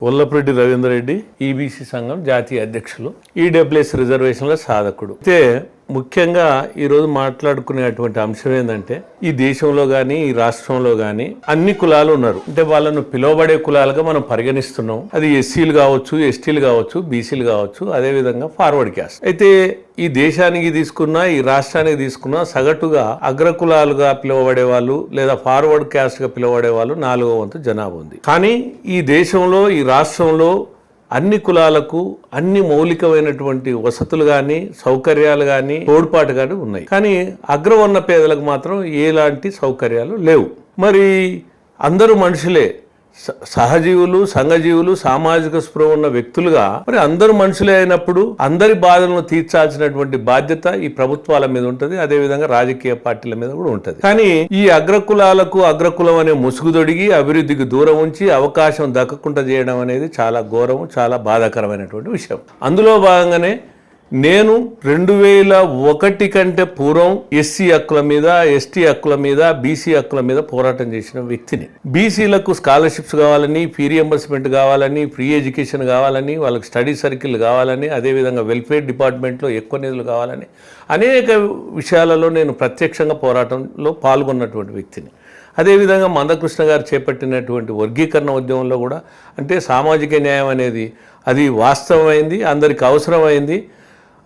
Vallapureddy Ravinder Reddy EBC సంఘం జాతీయ అధ్యక్షులు, ఈడబ్ల్యూఎస్ రిజర్వేషన్ల సాధకుడు. అయితే ముఖ్యంగా ఈరోజు మాట్లాడుకునేటువంటి అంశం ఏంటంటే, ఈ దేశంలో కానీ ఈ రాష్ట్రంలో కానీ అన్ని కులాలు ఉన్నారు. అంటే వాళ్ళను పిలువబడే కులాలుగా మనం పరిగణిస్తున్నాం. అది ఎస్సీలు కావచ్చు, ఎస్టీలు కావచ్చు, బీసీలు కావచ్చు, అదేవిధంగా ఫార్వర్డ్ క్యాస్ట్. అయితే ఈ దేశానికి తీసుకున్నా ఈ రాష్ట్రానికి తీసుకున్నా సగటుగా అగ్రకులాలుగా పిలువబడే వాళ్ళు లేదా ఫార్వర్డ్ క్యాస్ట్ గా పిలువబడే వాళ్ళు 4వ వంతు జనాభా ఉంది. కానీ ఈ దేశంలో ఈ రాష్ట్రంలో అన్ని కులాలకు అన్ని మౌలికమైనటువంటి వసతులు కానీ సౌకర్యాలు కానీ తోడ్పాటు కానీ ఉన్నాయి. కానీ అగ్రవర్ణ పేదలకు మాత్రం ఎలాంటి సౌకర్యాలు లేవు. మరి అందరూ మనుషులే, సహజీవులు, సంఘజీవులు, సామాజిక స్పృహ ఉన్న వ్యక్తులుగా మరి అందరూ మనుషులే అయినప్పుడు అందరి బాధలను తీర్చాల్సినటువంటి బాధ్యత ఈ ప్రభుత్వాల మీద ఉంటుంది, అదేవిధంగా రాజకీయ పార్టీల మీద కూడా ఉంటుంది. కానీ ఈ అగ్రకులాలకు అగ్రకులం అనే ముసుగుదొడిగి అభివృద్ధికి దూరం ఉంచి అవకాశం దక్కకుండా చేయడం అనేది చాలా ఘోరం, చాలా బాధాకరమైనటువంటి విషయం. అందులో భాగంగానే నేను 2001 కంటే పూర్వం ఎస్సీ హక్కుల మీద, ఎస్టీ హక్కుల మీద, బీసీ హక్కుల మీద పోరాటం చేసిన వ్యక్తిని. బీసీలకు స్కాలర్షిప్స్ కావాలని, ఫీ రియంబర్స్మెంట్ కావాలని, ఫ్రీ ఎడ్యుకేషన్ కావాలని, వాళ్ళకి స్టడీ సర్కిల్ కావాలని, అదేవిధంగా వెల్ఫేర్ డిపార్ట్మెంట్లో ఎక్కువ నిధులు కావాలని అనేక విషయాలలో నేను ప్రత్యక్షంగా పోరాటంలో పాల్గొన్నటువంటి వ్యక్తిని. అదేవిధంగా మందకృష్ణ గారు చేపట్టినటువంటి వర్గీకరణ ఉద్యమంలో కూడా, అంటే సామాజిక న్యాయం అనేది అది వాస్తవమైంది, అందరికి అవసరమైంది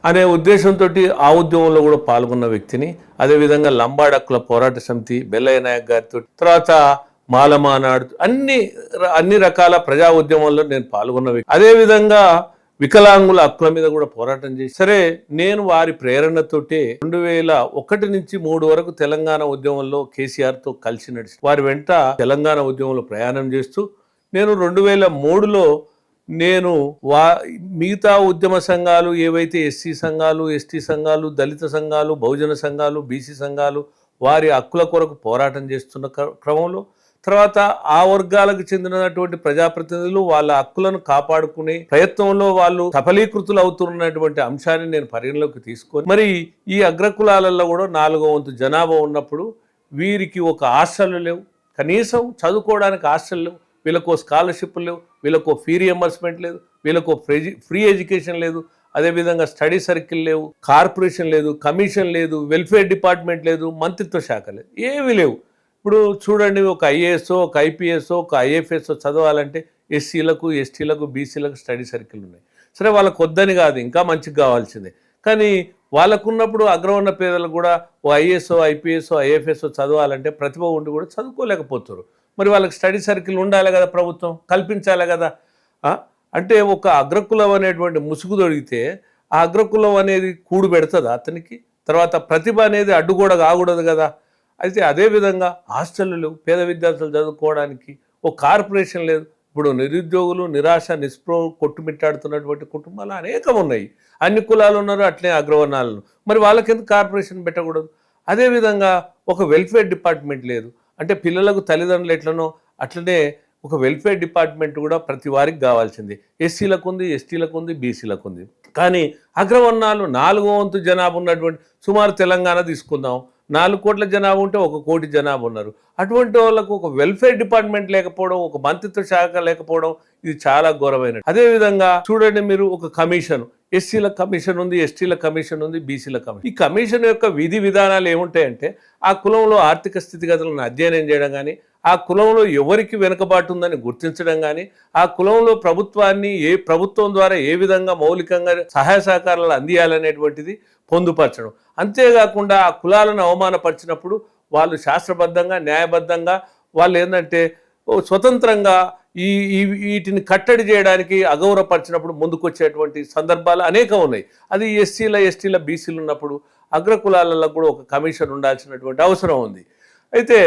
అనే ఉద్దేశంతో ఆ ఉద్యమంలో కూడా పాల్గొన్న వ్యక్తిని. అదేవిధంగా లంబాడ్ హక్కుల పోరాట సమితి బెల్లయ్య నాయక్ గారితో, తర్వాత మాలమానాడు, అన్ని రకాల ప్రజా ఉద్యమంలో నేను పాల్గొన్న వ్యక్తి. అదేవిధంగా వికలాంగుల హక్కుల మీద కూడా పోరాటం చేసి, సరే నేను వారి ప్రేరణతోటే 2001 నుంచి 2003 వరకు తెలంగాణ ఉద్యమంలో కేసీఆర్తో కలిసి నడిచి వారి వెంట తెలంగాణ ఉద్యమంలో ప్రయాణం చేస్తూ నేను 2003లో నేను మిగతా ఉద్యమ సంఘాలు ఏవైతే ఎస్సీ సంఘాలు, ఎస్టీ సంఘాలు, దళిత సంఘాలు, బహుజన సంఘాలు, బీసీ సంఘాలు వారి హక్కుల కొరకు పోరాటం చేస్తున్న క్రమంలో, తర్వాత ఆ వర్గాలకు చెందినటువంటి ప్రజాప్రతినిధులు వాళ్ళ హక్కులను కాపాడుకునే ప్రయత్నంలో వాళ్ళు సఫలీకృతులు అవుతున్నటువంటి అంశాన్ని నేను పరిగణలోకి తీసుకొని, మరి ఈ అగ్రకులాలలో కూడా 4వ వంతు జనాభా ఉన్నప్పుడు వీరికి ఒక హాస్టల్ లేవు, కనీసం చదువుకోవడానికి హాస్టల్ లేవు, వీళ్ళకు స్కాలర్షిప్ లేవు, వీళ్ళకు ఫీ రియంబర్స్మెంట్ లేదు, వీళ్ళకు ఫ్రీ ఎడ్యుకేషన్ లేదు, అదేవిధంగా స్టడీ సర్కిల్ లేవు, కార్పొరేషన్ లేదు, కమిషన్ లేదు, వెల్ఫేర్ డిపార్ట్మెంట్ లేదు, మంత్రిత్వ శాఖ లేదు, ఏమీ లేవు. ఇప్పుడు చూడండి, ఒక ఐఏఎస్ఓ, ఒక ఐపీఎస్ఓ, ఒక ఐఎఫ్ఎస్ఓ చదవాలంటే ఎస్సీలకు, ఎస్టీలకు, బీసీలకు స్టడీ సర్కిల్ ఉన్నాయి. సరే వాళ్ళకు వద్దని కాదు, ఇంకా మంచిగా కావాల్సిందే. కానీ వాళ్ళకున్నప్పుడు అగ్రవర్ణ పేదలకు కూడా ఓ ఐఏఎస్ఓ, ఐపీఎస్ఓ, ఐఎఫ్ఎస్ఓ చదవాలంటే ప్రతిభ ఉండి కూడా చదువుకోలేకపోతారు. మరి వాళ్ళకి స్టడీ సర్కిల్ ఉండాలి కదా, ప్రభుత్వం కల్పించాలి కదా. అంటే ఒక అగ్రకులం అనేటువంటి ముసుగు దొరికితే ఆ అగ్రకులం అనేది కూడు పెడుతుంది అతనికి, తర్వాత ప్రతిభ అనేది అడ్డుగోడ కాకూడదు కదా. అయితే అదేవిధంగా హాస్టళ్ళు లేవు, పేద విద్యార్థులు చదువుకోవడానికి, ఒక కార్పొరేషన్ లేదు. ఇప్పుడు నిరుద్యోగులు, నిరాశ, నిస్పృహ కొట్టుమిట్టాడుతున్నటువంటి కుటుంబాలు అనేకం ఉన్నాయి. అన్ని కులాలు ఉన్నారు, అట్లే అగ్రవర్ణాలను. మరి వాళ్ళకి ఎందుకు కార్పొరేషన్ పెట్టకూడదు? అదేవిధంగా ఒక వెల్ఫేర్ డిపార్ట్మెంట్ లేదు. అంటే పిల్లలకు తల్లిదండ్రులు ఎట్లనో అట్లనే ఒక వెల్ఫేర్ డిపార్ట్మెంట్ కూడా ప్రతి వారికి కావాల్సింది. ఎస్సీలకు ఉంది, ఎస్టీలకు ఉంది, బీసీలకు ఉంది. కానీ అగ్రవర్ణాలు 4వ వంతు జనాభా ఉన్నటువంటి, సుమారు తెలంగాణ తీసుకుందాం, 4 కోట్ల జనాభా ఉంటే 1 కోటి జనాభా ఉన్నారు. అటువంటి వాళ్ళకు ఒక వెల్ఫేర్ డిపార్ట్మెంట్ లేకపోవడం, ఒక మంత్రిత్వ శాఖ లేకపోవడం, ఇది చాలా ఘోరమైనది. అదేవిధంగా చూడండి, మీరు ఒక కమిషన్, ఎస్సీల కమిషన్ ఉంది, ఎస్టీల కమిషన్ ఉంది, బీసీల కమిషన్. ఈ కమిషన్ యొక్క విధి విధానాలు ఏముంటాయంటే, ఆ కులంలో ఆర్థిక స్థితిగతులను అధ్యయనం చేయడం కానీ, ఆ కులంలో ఎవరికి వెనుకబాటు ఉందని గుర్తించడం కానీ, ఆ కులంలో ప్రభుత్వాన్ని ప్రభుత్వం ద్వారా ఏ విధంగా మౌలికంగా సహాయ సహకారాలు అందియాలనేటువంటిది పొందుపరచడం. అంతేకాకుండా ఆ కులాలను అవమానపరిచినప్పుడు వాళ్ళు శాస్త్రబద్ధంగా, న్యాయబద్ధంగా వాళ్ళు ఏంటంటే స్వతంత్రంగా వీటిని కట్టడి చేయడానికి అగౌరవపరిచినప్పుడు ముందుకొచ్చేటువంటి సందర్భాలు అనేకం ఉన్నాయి. అది ఎస్సీల, ఎస్టీల, బీసీలు ఉన్నప్పుడు అగ్రకులాలలో కూడా ఒక కమిషన్ ఉండాల్సినటువంటి అవసరం ఉంది. అయితే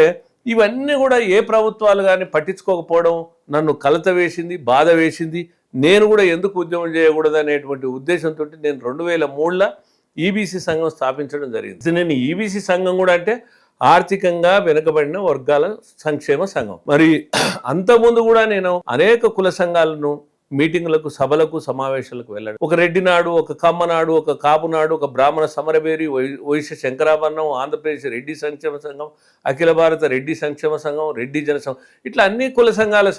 ఇవన్నీ కూడా ఏ ప్రభుత్వాలు కానీ పట్టించుకోకపోవడం నన్ను కలత వేసింది, బాధ వేసింది. నేను కూడా ఎందుకు ఉద్యమం చేయకూడదు అనేటువంటి ఉద్దేశంతో నేను 2003లో ఈబీసీ సంఘం స్థాపించడం జరిగింది. నేను ఈబీసీ సంఘం కూడా అంటే ఆర్థికంగా వెనుకబడిన వర్గాల సంక్షేమ సంఘం. మరి అంతకుముందు కూడా నేను అనేక కుల సంఘాలను మీటింగులకు, సభలకు, సమావేశాలకు వెళ్ళడం. ఒక రెడ్డి నాడు, ఒక కమ్మ నాడు, ఒక కాపు నాడు, ఒక బ్రాహ్మణ సమరబేరి, వైశ్య శంకరాభరణం, ఆంధ్రప్రదేశ్ రెడ్డి సంక్షేమ సంఘం, అఖిల భారత రెడ్డి సంక్షేమ సంఘం, రెడ్డి జనసంఘం, ఇట్లా అన్ని కుల సంఘాల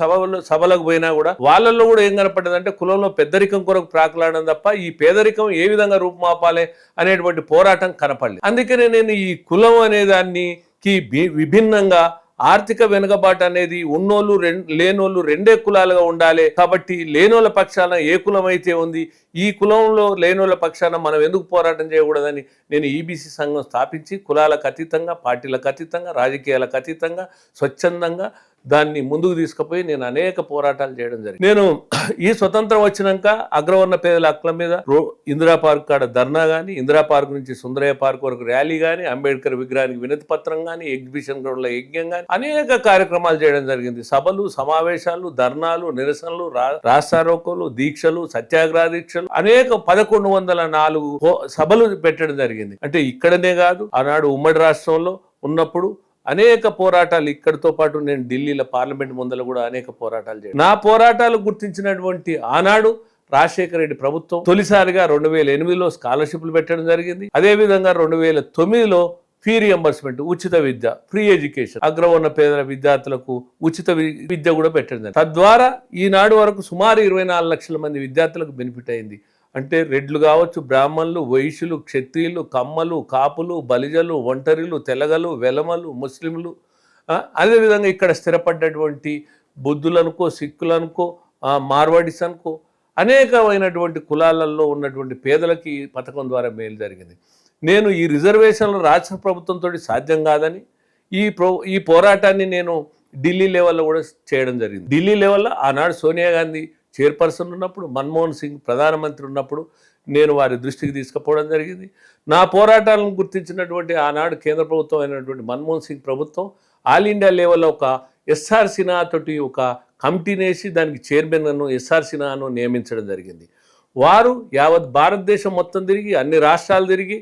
సభలకు పోయినా కూడా వాళ్ళల్లో కూడా ఏం కనపడ్డదంటే కులంలో పెద్దరికం కొరకు ప్రాకులాడడం తప్ప ఈ పేదరికం ఏ విధంగా రూపుమాపాలి అనేటువంటి పోరాటం కనపడలేదు. అందుకనే నేను ఈ కులం అనే దానికి విభిన్నంగా ఆర్థిక వెనుకబాటు అనేది ఉన్నోళ్ళు లేనోళ్ళు రెండే కులాలుగా ఉండాలి. కాబట్టి లేనోళ్ళ పక్షాన ఏ కులం అయితే ఉంది, ఈ కులంలో లేనోళ్ళ పక్షాన మనం ఎందుకు పోరాటం చేయకూడదని నేను ఈబీసీ సంఘం స్థాపించి కులాలకు అతీతంగా, పార్టీలకు అతీతంగా, రాజకీయాలకు అతీతంగా స్వచ్ఛందంగా దాన్ని ముందుకు తీసుకుపోయి నేను అనేక పోరాటాలు చేయడం జరిగింది. నేను ఈ స్వతంత్రం వచ్చినాక అగ్రవర్ణ పేదల హక్కుల మీద ఇందిరా పార్క్ కాడ ధర్నా కానీ, ఇందిరా పార్క్ నుంచి సుందరయ్య పార్క్ వరకు ర్యాలీ కానీ, అంబేద్కర్ విగ్రహానికి వినతి పత్రం కానీ, ఎగ్జిబిషన్ గ్రౌండ్లో యజ్ఞం కానీ అనేక కార్యక్రమాలు చేయడం జరిగింది. సభలు, సమావేశాలు, ధర్నాలు, నిరసనలు, రాస్తారోకోలు, దీక్షలు, సత్యాగ్రహ దీక్షలు, అనేక 1104 సభలు పెట్టడం జరిగింది. అంటే ఇక్కడనే కాదు, ఆనాడు ఉమ్మడి రాష్ట్రంలో ఉన్నప్పుడు అనేక పోరాటాలు, ఇక్కడితో పాటు నేను ఢిల్లీలో పార్లమెంట్ ముందర కూడా అనేక పోరాటాలు చేయాలి. నా పోరాటాలు గుర్తించినటువంటి ఆనాడు రాజశేఖర రెడ్డి ప్రభుత్వం తొలిసారిగా 2008లో స్కాలర్షిప్లు పెట్టడం జరిగింది. అదేవిధంగా 2009లో ఫీ రియంబర్స్మెంట్, ఉచిత విద్య, ఫ్రీ ఎడ్యుకేషన్, అగ్రవర్ణ పేదల విద్యార్థులకు ఉచిత విద్య కూడా పెట్టడం జరిగింది. తద్వారా ఈనాడు వరకు సుమారు 24 లక్షల మంది విద్యార్థులకు బెనిఫిట్ అయింది. అంటే రెడ్లు కావచ్చు, బ్రాహ్మణులు, వైశ్యులు, క్షత్రియులు, కమ్మలు, కాపులు, బలిజలు, ఒంటరిలు, తెలగలు, వెలమలు, ముస్లింలు, అదేవిధంగా ఇక్కడ స్థిరపడ్డటువంటి బుద్ధులనుకో, సిక్కులనుకో, మార్వాడిస్ అనుకో, అనేకమైనటువంటి కులాలలో ఉన్నటువంటి పేదలకి ఈ పథకం ద్వారా మేలు జరిగింది. నేను ఈ రిజర్వేషన్లు రాష్ట్ర ప్రభుత్వంతో సాధ్యం కాదని ఈ పోరాటాన్ని నేను ఢిల్లీ లెవెల్లో కూడా చేయడం జరిగింది. ఢిల్లీ లెవెల్లో ఆనాడు సోనియా గాంధీ చైర్పర్సన్ ఉన్నప్పుడు, మన్మోహన్ సింగ్ ప్రధానమంత్రి ఉన్నప్పుడు నేను వారి దృష్టికి తీసుకుపోవడం జరిగింది. నా పోరాటాలను గుర్తించినటువంటి ఆనాడు కేంద్ర ప్రభుత్వం అయినటువంటి మన్మోహన్ సింగ్ ప్రభుత్వం ఆల్ ఇండియా లెవెల్లో ఒక ఎస్ఆర్ సిన్హా తోటి ఒక కమిటీని వేసి దానికి చైర్మన్ను ఎస్ఆర్ సిన్హాను నియమించడం జరిగింది. వారు యావత్ భారతదేశం మొత్తం తిరిగి, అన్ని రాష్ట్రాలు తిరిగి,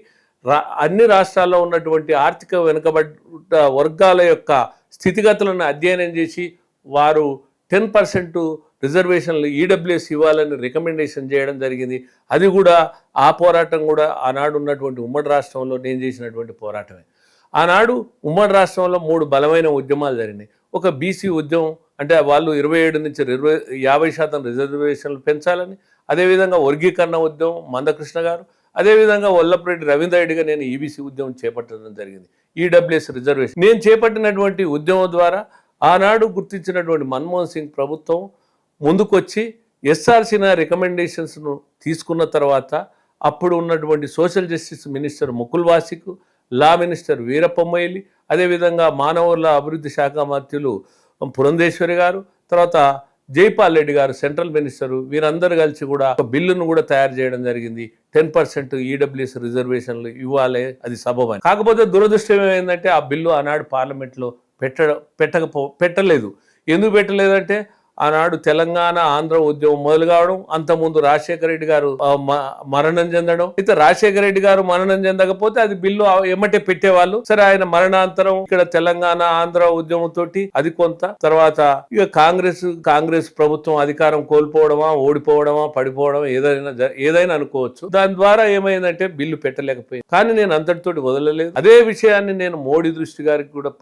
అన్ని రాష్ట్రాల్లో ఉన్నటువంటి ఆర్థిక వెనుకబడ్డ వర్గాల యొక్క స్థితిగతులను అధ్యయనం చేసి వారు 10% రిజర్వేషన్లు ఈడబ్ల్యూఎస్ ఇవ్వాలని రికమెండేషన్ చేయడం జరిగింది. అది కూడా ఆ పోరాటం కూడా ఆనాడు ఉన్నటువంటి ఉమ్మడి రాష్ట్రంలో నేను చేసినటువంటి పోరాటమే. ఆనాడు ఉమ్మడి రాష్ట్రంలో 3 బలమైన ఉద్యమాలు జరిగినాయి. ఒక బీసీ ఉద్యమం, అంటే వాళ్ళు 27 నుంచి 50% రిజర్వేషన్లు పెంచాలని, అదేవిధంగా వర్గీకరణ ఉద్యమం మందకృష్ణ గారు, అదేవిధంగా వల్లభరెడ్డి రవీంద్ర రెడ్డిగా నేను ఈబీసీ ఉద్యమం చేపట్టడం జరిగింది. ఈడబ్ల్యూఎస్ రిజర్వేషన్ నేను చేపట్టినటువంటి ఉద్యమం ద్వారా ఆనాడు గుర్తించినటువంటి మన్మోహన్ సింగ్ ప్రభుత్వం ముందుకొచ్చి ఎస్ఆర్ సిన్హా రికమెండేషన్స్ను తీసుకున్న తర్వాత అప్పుడు ఉన్నటువంటి social justice minister Mukul Wasnik, law minister Veerappa Moily, అదేవిధంగా మానవుల అభివృద్ధి శాఖ మంత్రులు పురంధేశ్వరి గారు, తర్వాత జైపాల్ రెడ్డి గారు సెంట్రల్ మినిస్టరు, వీరందరూ కలిసి కూడా ఒక బిల్లును కూడా తయారు చేయడం జరిగింది. 10% ఈడబ్ల్యూఎస్ రిజర్వేషన్లు ఇవ్వాలి, అది సబబని. కాకపోతే దురదృష్టం ఏమైందంటే ఆ బిల్లు ఆనాడు పార్లమెంట్లో పెట్టలేదు. ఎందుకు పెట్టలేదంటే ఆనాడు తెలంగాణ ఆంధ్ర ఉద్యమం మొదలు కావడం, అంతకుముందు రాజశేఖర రెడ్డి గారు మరణం చెందడం. అయితే రాజశేఖర రెడ్డి గారు మరణం చెందకపోతే అది బిల్లు ఎమ్మటే పెట్టేవాళ్ళు. సరే, ఆయన మరణాంతరం ఇక్కడ తెలంగాణ ఆంధ్ర ఉద్యమం తోటి అది కొంత, తర్వాత ఇక కాంగ్రెస్ ప్రభుత్వం అధికారం కోల్పోవడమా, ఓడిపోవడమా, పడిపోవడం ఏదైనా అనుకోవచ్చు. దాని ద్వారా ఏమైందంటే బిల్లు పెట్టలేకపోయింది. కానీ నేను అంతటితోటి వదలలేదు. అదే విషయాన్ని నేను మోడీ దృష్టి గారికి కూడా,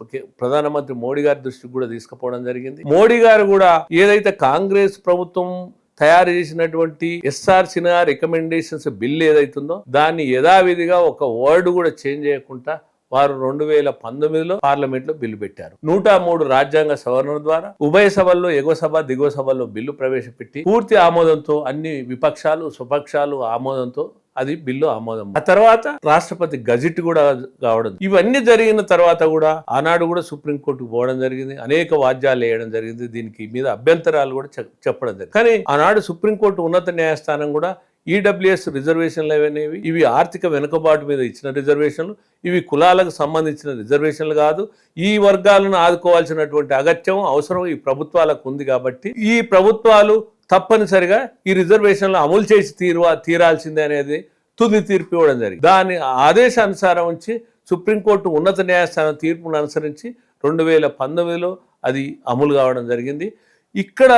ప్రధానమంత్రి మోడీ గారి దృష్టికి కూడా తీసుకుపోవడం జరిగింది. మోడీ గారు కూడా ఏదైతే కాంగ్రెస్ ప్రభుత్వం తయారు చేసినటువంటి ఎస్ఆర్ సిన్హా రికమెండేషన్స్ బిల్ ఏదైతుందో దాన్ని యథావిధిగా ఒక వర్డ్ కూడా చేంజ్ చేయకుండా వారు 2019లో పార్లమెంట్ లో బిల్లు పెట్టారు. 103 రాజ్యాంగ సవరణ ద్వారా ఉభయ సభల్లో, ఎగువ సభ దిగువ సభల్లో బిల్లు ప్రవేశపెట్టి పూర్తి ఆమోదంతో, అన్ని విపక్షాలు స్వపక్షాలు ఆమోదంతో అది బిల్లు ఆమోదం. ఆ తర్వాత రాష్ట్రపతి గజెట్ కూడా కావడం. ఇవన్నీ జరిగిన తర్వాత కూడా ఆనాడు కూడా సుప్రీంకోర్టుకు పోవడం జరిగింది. అనేక వాద్యాలు వేయడం జరిగింది. దీనికి మీద అభ్యంతరాలు కూడా చెప్పడం జరిగింది. కానీ ఆనాడు సుప్రీంకోర్టు ఉన్నత న్యాయస్థానం కూడా ఈడబ్ల్యూఎస్ రిజర్వేషన్లు అనేవి ఇవి ఆర్థిక వెనుకబాటు మీద ఇచ్చిన రిజర్వేషన్లు, ఇవి కులాలకు సంబంధించిన రిజర్వేషన్లు కాదు. ఈ వర్గాలను ఆదుకోవాల్సినటువంటి అగత్యం, అవసరం ఈ ప్రభుత్వాలకు ఉంది. కాబట్టి ఈ ప్రభుత్వాలు తప్పనిసరిగా ఈ రిజర్వేషన్లు అమలు చేసి తీరాల్సిందే అనేది తుది తీర్పు ఇవ్వడం జరిగింది. దాని ఆదేశానుసారం ఉంచి సుప్రీంకోర్టు ఉన్నత న్యాయస్థానం తీర్పును అనుసరించి 2019లో అది అమలు కావడం జరిగింది. ఇక్కడ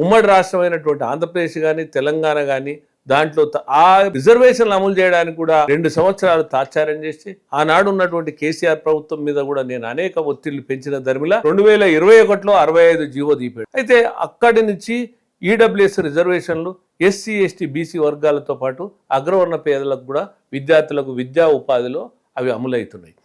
ఉమ్మడి రాష్ట్రమైనటువంటి ఆంధ్రప్రదేశ్ కానీ తెలంగాణ కానీ దాంట్లో ఆ రిజర్వేషన్లు అమలు చేయడానికి కూడా 2 సంవత్సరాలు తాత్సారం చేసి ఆనాడు ఉన్నటువంటి కేసీఆర్ ప్రభుత్వం మీద కూడా నేను అనేక ఒత్తిళ్లు పెంచిన ధర్మిలా 2021లో 65 జీవో దీపాడు. అయితే అక్కడి నుంచి ఈడబ్ల్యూఎస్ రిజర్వేషన్లు ఎస్సీ ఎస్టీ బీసీ వర్గాలతో పాటు అగ్రవర్ణ పేదలకు కూడా విద్యార్థులకు విద్యా ఉపాధిలో అవి అమలవుతున్నాయి.